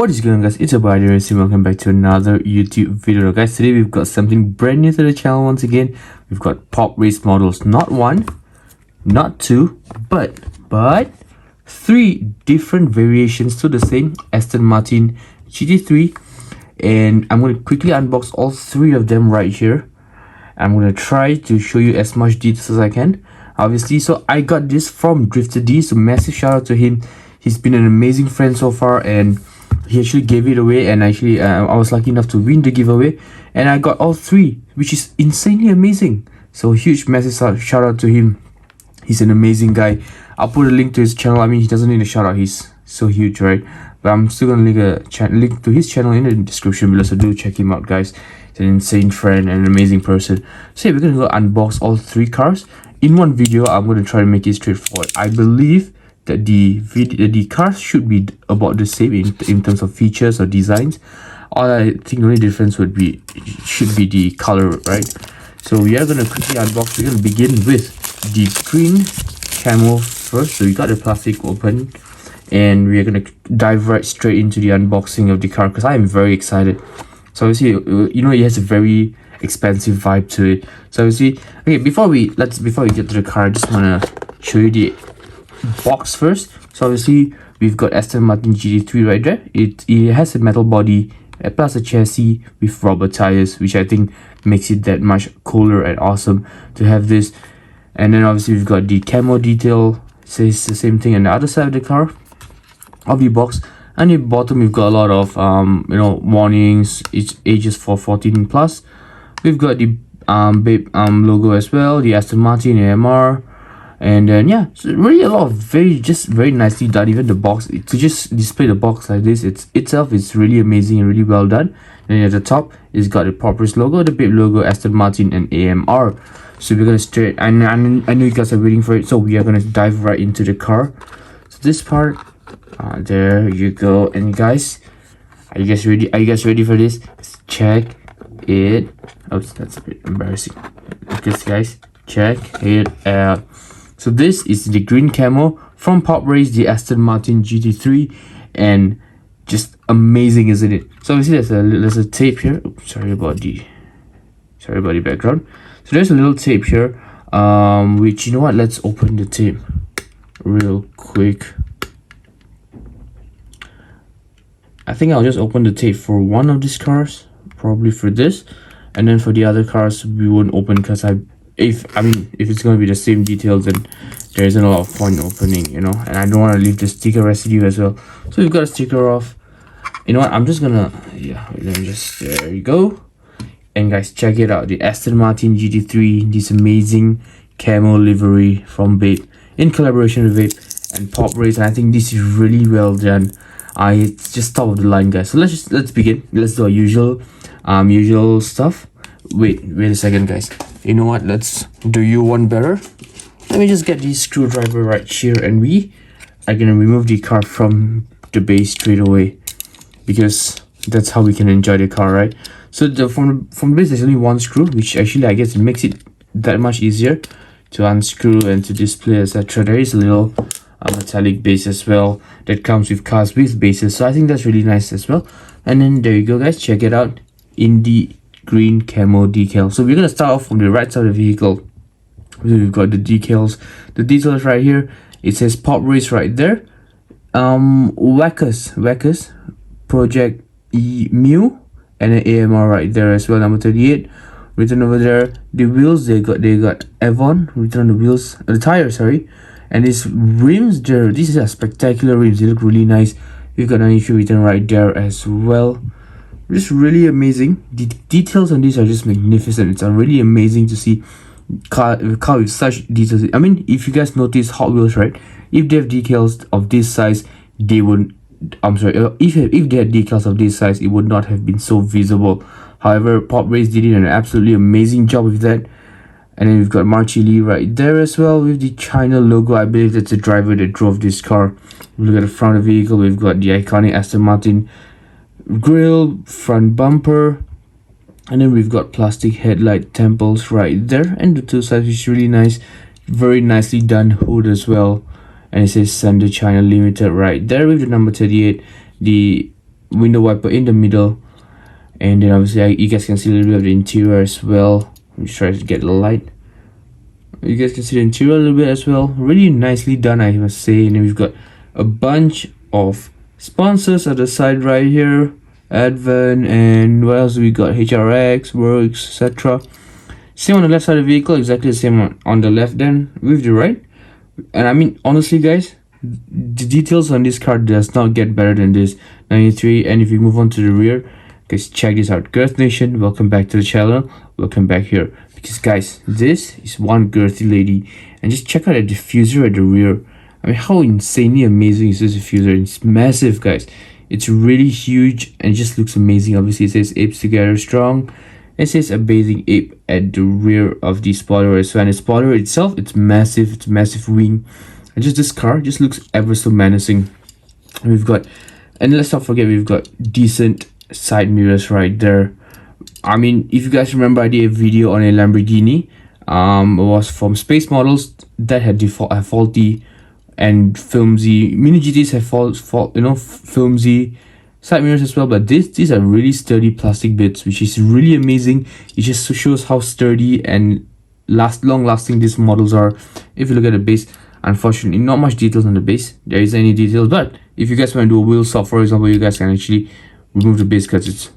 What is going on, guys? It's your boy RdnRacing. Welcome back to another YouTube video, guys. Today we've got something brand new to the channel once again. We've got Poprace models, not one, not two, but three different variations to the same Aston Martin GT3, and I'm going to quickly unbox all three of them right here. I'm going to try to show you as much details as I can, obviously. So I got this from Drifter, so massive shout out to him. He's been an amazing friend so far, and he actually gave it away, and actually I was lucky enough to win the giveaway, and I got all three, which is insanely amazing. So huge massive shout out to him. He's an amazing guy. I'll put a link to his channel. I mean, he doesn't need a shout out, he's so huge, right? But I'm still gonna link a link to his channel in the description below, so do check him out, guys. He's an insane friend and an amazing person. So yeah, we're gonna go unbox all three cars in one video. I'm gonna try to make it straightforward. I believe that the cars should be about the same in terms of features or designs. All I think the only difference should be the color, right? So we are gonna quickly unbox. We're gonna begin with the green camo first. So we got the plastic open, and we are gonna dive right straight into the unboxing of the car because I am very excited. So obviously, you know, it has a very expensive vibe to it. So obviously, okay, before we get to the car, I just wanna show you the box first. So obviously we've got Aston Martin GT3 right there. It has a metal body plus a chassis with rubber tires, which I think makes it that much cooler and awesome to have this. And then obviously we've got the camo detail, says the same thing on the other side of the car of the box. And the bottom we've got a lot of you know, warnings, it's ages for 14 plus. We've got the BAPE logo as well, the Aston Martin AMR. And then yeah, so really a lot of very nicely done. Even the box, to just display the box like this, itself is really amazing and really well done. And at the top, it's got the Poprace logo, the BAPE logo, Aston Martin, and AMR. So we're gonna I know you guys are waiting for it, so we are gonna dive right into the car. So this part, there you go. And guys, are you guys ready? Are you guys ready for this? Let's check it. Oops, that's a bit embarrassing. Just guys, check it out. So this is the green camo from Poprace, the Aston Martin GT3, and just amazing, isn't it? So obviously there's a tape here. Oops, sorry about the background. So there's a little tape here, which, you know what, let's open the tape real quick. I think I'll just open the tape for one of these cars, probably for this, and then for the other cars we won't open because if it's going to be the same details, then there isn't a lot of point opening, you know, and I don't want to leave the sticker residue as well. So we've got a sticker off. You know what, I'm just gonna, yeah, let me just, there you go. And guys, check it out, the Aston Martin GT3, this amazing camo livery from BAPE in collaboration with BAPE and Poprace, and I think this is really well done. It's just top of the line, guys. So let's begin. Let's do our usual stuff. Wait a second, guys. You know what, let's do you one better. Let me just get the screwdriver right here, and we are gonna remove the car from the base straight away, because that's how we can enjoy the car, right? So from the base there's only one screw, which actually I guess it makes it that much easier to unscrew and to display, etc. There is a little metallic base as well that comes with cars with bases, so I think that's really nice as well. And then there you go, guys, check it out in the green camo decal. So we're gonna start off from the right side of the vehicle. We've got the decals, the details right here. It says Poprace right there. Whackers Project Mu, and an AMR right there as well, number 38 written over there. The wheels, they got Avon written on the wheels, the tires, sorry. And these rims there, these are spectacular rims, they look really nice. We've got an issue written right there as well. Just really amazing. The details on these are just magnificent. It's really amazing to see car with such details. I mean, if you guys notice Hot Wheels, right, if they have decals of this size, they would, I'm sorry, if they had decals of this size, it would not have been so visible. However, Poprace did an absolutely amazing job with that. And then we've got Marchili right there as well with the China logo. I believe that's the driver that drove this car. Look at the front of the vehicle. We've got the iconic Aston Martin grille, front bumper, and then we've got plastic headlight temples right there, and the two sides, which is really nice, very nicely done hood as well. And it says Sunday China Limited right there with the number 38. The window wiper in the middle, and then obviously you guys can see a little bit of the interior as well. Let me try to get the light. You guys can see the interior a little bit as well. Really nicely done, I must say. And then we've got a bunch of sponsors at the side right here. Advent, and what else we got? HRX, Works, etc. Same on the left side of the vehicle, exactly the same on the left then with the right. And I mean, honestly guys, the details on this car does not get better than this 93. And if we move on to the rear, guys, check this out. Girth Nation, welcome back to the channel. Welcome back here. Because guys, this is one girthy lady. And just check out the diffuser at the rear. I mean, how insanely amazing is this diffuser? It's massive, guys. It's really huge and it just looks amazing. Obviously, it says apes together strong. It says a bathing ape at the rear of the spoiler as well. And the spoiler itself, it's massive. It's a massive wing. And just this car just looks ever so menacing. We've got, and let's not forget, we've got decent side mirrors right there. I mean, if you guys remember, I did a video on a Lamborghini. It was from Space Models that had faulty and filmsy mini GTs have filmsy side mirrors as well, but these are really sturdy plastic bits, which is really amazing. It just shows how sturdy and long lasting these models are. If you look at the base, unfortunately not much details on the base. There isn't any details, but if you guys want to do a wheel swap, for example, you guys can actually remove the base because it's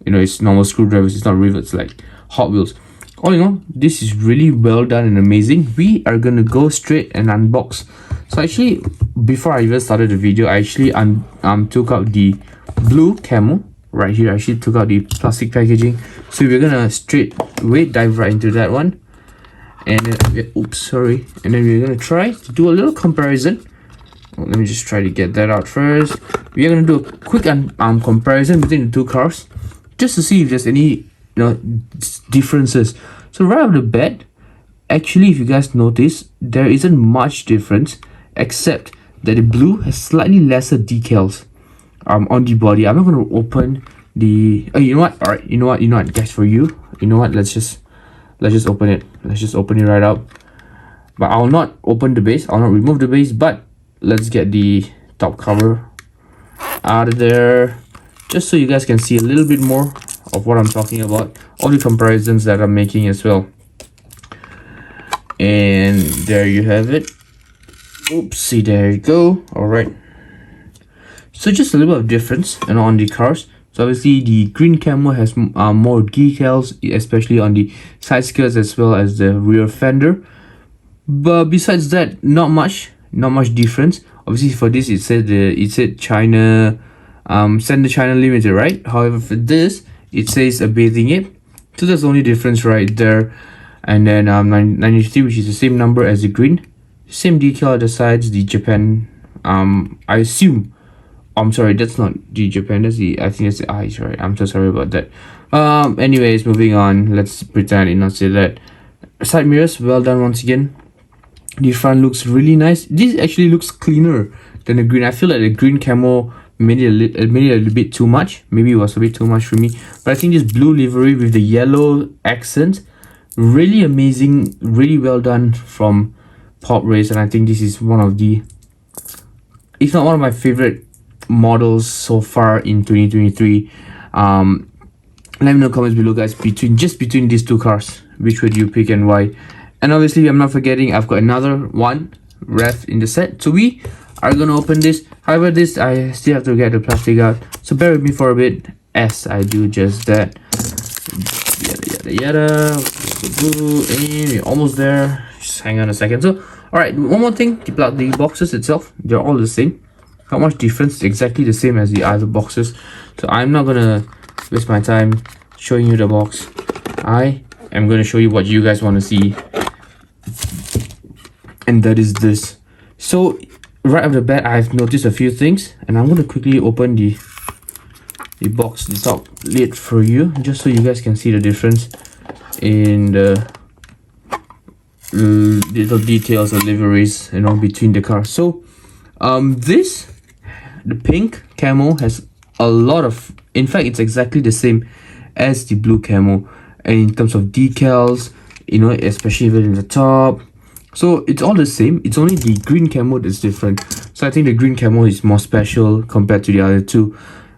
it's normal screwdrivers, it's not rivets like Hot Wheels. All in all, this is really well done and amazing. We are gonna go straight and unbox. So actually, before I even started the video, I actually took out the blue camo right here. I actually took out the plastic packaging. So we're gonna straight away dive right into that one. And then, oops, sorry. And then we're gonna try to do a little comparison. Let me just try to get that out first. We're gonna do a quick comparison between the two cars, just to see if there's any differences. So right off the bat, actually, if you guys notice, there isn't much difference, except that the blue has slightly lesser decals on the body. I'm not going to open the you know what, all right, you know what guys, for you, let's just open it. Let's just open it right out. But I'll not open the base, I'll not remove the base, but let's get the top cover out of there, just so you guys can see a little bit more of what I'm talking about, all the comparisons that I'm making as well. And there you have it. Oopsie, there you go. All right, so just a little bit of difference on the cars. So obviously the green camo has more decals, especially on the side skirts as well as the rear fender. But besides that, not much difference. Obviously for this, it said China, send the China limited, right? However, for this, it says a bathing ape. So that's the only difference right there. And then 93, which is the same number as the green, same decal at the sides. The Japan, I assume, I'm sorry, that's not the Japan, that's the, I think that's the eyes, right? I'm so sorry about that. Anyways, moving on, let's pretend I did not say that. Side mirrors, well done once again. The front looks really nice. This actually looks cleaner than the green. I feel like the green camo made it a little bit too much. Maybe it was a bit too much for me, but I think this blue livery with the yellow accent, really amazing, really well done from Poprace. And I think this is one of the, if not one of my favorite models so far in 2023. Let me know in the comments below, guys, between these two cars, which would you pick and why? And obviously, I'm not forgetting, I've got another one ref in the set, so we are gonna open this. However, this I still have to get the plastic out, so bear with me for a bit as I do just that. Yada, and we're almost there. Just hang on a second. So all right, one more thing, the boxes itself, they're all the same. Not much difference, exactly the same as the other boxes. So I'm not gonna waste my time showing you the box. I am gonna show you what you guys want to see, and that is this. So right off the bat, I've noticed a few things, and I'm gonna quickly open the box, the top lid for you, just so you guys can see the difference in the little details or liveries between the cars. So the pink camo has a lot of, in fact it's exactly the same as the blue camo, and in terms of decals, especially even in the top. So it's all the same, it's only the green camo that's different. So I think the green camo is more special compared to the other two.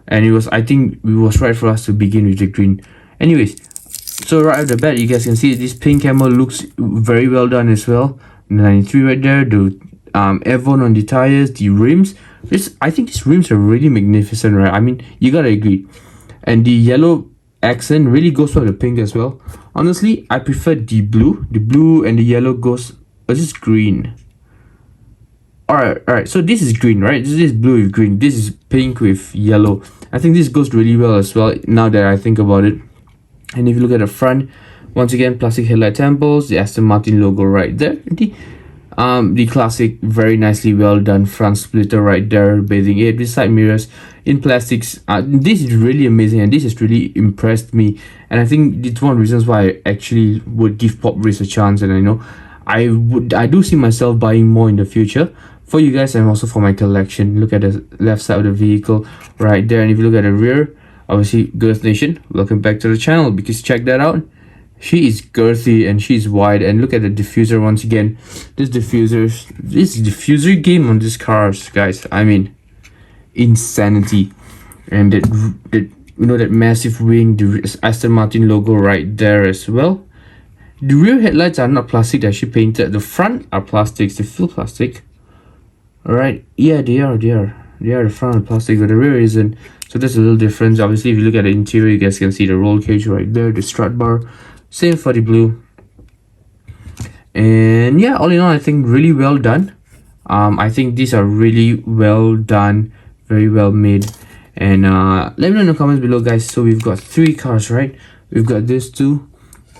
and I think it was right for us to begin with the green. Anyways, so right off the bat, you guys can see this pink camo looks very well done as well. 93 right there. The Avon on the tires, the rims. I think these rims are really magnificent, right? I mean, you gotta agree. And the yellow accent really goes with the pink as well. Honestly, I prefer the blue. The blue and the yellow goes. This is green. Alright. So this is green, right? This is blue with green. This is pink with yellow. I think this goes really well as well. Now that I think about it. And if you look at the front, once again, plastic headlight temples, the Aston Martin logo right there. The classic, very nicely well done front splitter right there, bathing it with side mirrors in plastics. This is really amazing, and this has really impressed me. And I think it's one of the reasons why I actually would give Poprace a chance. And I know I do see myself buying more in the future for you guys and also for my collection. Look at the left side of the vehicle right there, and if you look at the rear, obviously, Girth Nation, welcome back to the channel, because check that out. She is girthy and she's wide, and look at the diffuser once again. This diffuser game on these cars, guys, I mean, insanity. And that massive wing, the Aston Martin logo right there as well. The rear headlights are not plastic, they're actually painted. The front are plastics, they feel plastic. Alright, yeah, they are the front are plastic, but the rear isn't. So there's a little difference. Obviously, if you look at the interior, you guys can see the roll cage right there, the strut bar. Same for the blue. And yeah, all in all, I think really well done. I think these are really well done, very well made. And let me know in the comments below, guys. So we've got 3 cars, right? We've got this 2,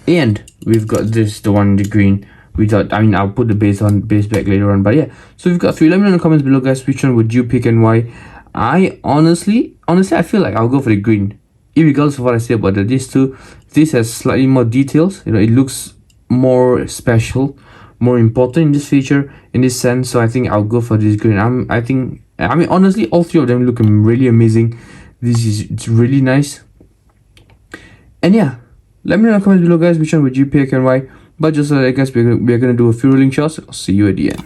and we've got this, the one in the green. I'll put the base back later on, but yeah. So we've got 3. Let me know in the comments below, guys, which one would you pick and why. I honestly, I feel like I'll go for the green. Regardless of what I say about these 2, this has slightly more details. You know, it looks more special, more important in this feature, in this sense. So I think I'll go for this green. I mean, honestly, all 3 of them look really amazing. It's really nice. And yeah, let me know in the comments below, guys, which one would you pick and why. But just like guys, we're gonna do a few rolling shots. I'll see you at the end.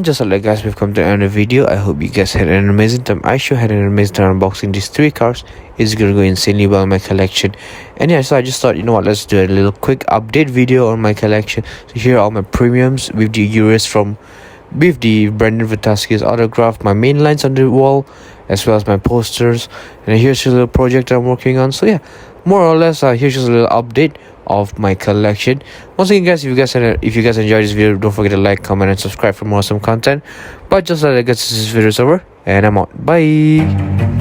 And just like guys, we've come to the end of the video. I hope you guys had an amazing time. I sure had an amazing time unboxing these 3 cars. It's gonna go insanely well in my collection. And yeah, so I just thought, you know what, let's do a little quick update video on my collection. So here are all my premiums with the Euros from with the Brendan Vitaski's autograph, my main lines on the wall, as well as my posters. And here's just a little project I'm working on. So yeah, more or less, here's just a little update of my collection. Once again guys, if you guys enjoyed this video, don't forget to like, comment and subscribe for more awesome content. But just like I guess this video is over and I'm out. Bye.